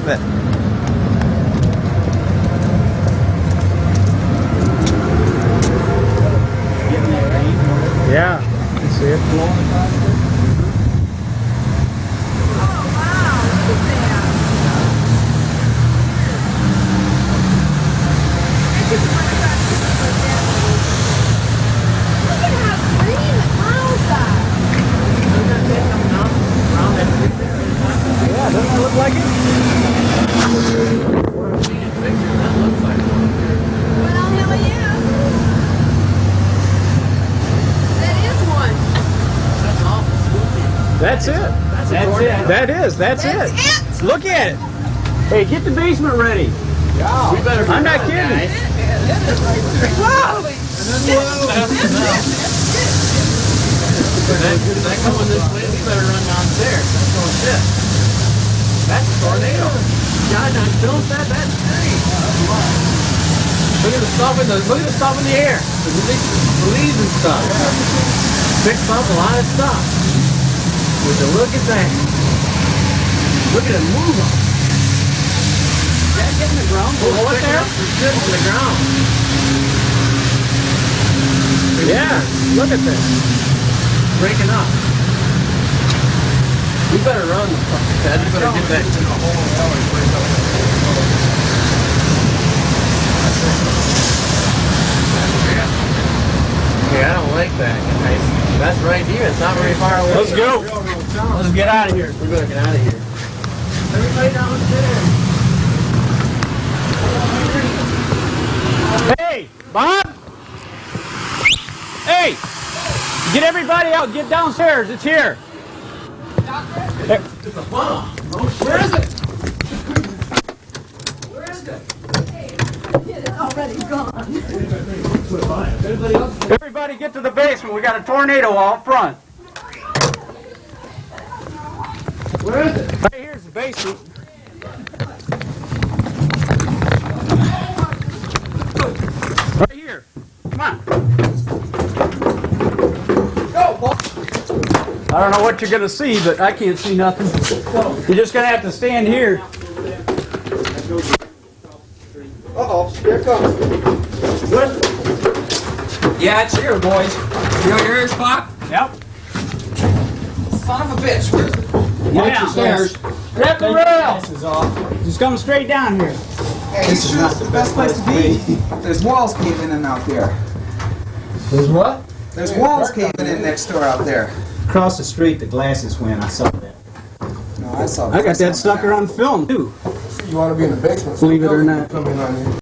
believe it. Yeah, you see it blowing across there. Yeah, doesn't that look like it? What I've seen in pictures, that looks like one. Well, hell yeah. That is one. That's awful spooky. That's it. That's it. Look at it. Hey, get the basement ready. Yeah. We better. I'm not kidding. Whoa! That coming this way, we better run downstairs. That's no shit. That's a tornado. God, I filmed that. That's great. Look at the stuff in the air. The leaves and stuff. Picks up a lot of stuff. Would you look at that? Look at it move up. Is that getting the ground? Oh, what there? It's getting to the ground. Yeah, look at this. Breaking up. We better run, Ted. We better get that to the hole in the alley. Okay, I don't like that, guys. That's right here. It's not very far away. Let's go. Let's get out of here. We better get out of here. Everybody downstairs. Hey, Bob. Hey. Get everybody out. Get downstairs. It's here. It's a bomb. Where is it? Where is it? It's already gone. Everybody get to the basement. We got a tornado out front. Where is it? Right here's the basement. Right here. Come on. I don't know what you're going to see, but I can't see nothing. You're just going to have to stand here. Uh-oh, here it comes. What? Yeah, it's here, boys. You know your ear spot? Yep. Son of a bitch. Where's the... Yeah. Stairs. Grab the rail. Just come straight down here. Hey, this is not the best place to be. There's walls caving in out there. There's what? There's walls caving in next door out there. Across the street, the glasses went. I saw that. No, I saw I got that sucker on film, too. You want to be in the basement. Believe it or not. Come in on here.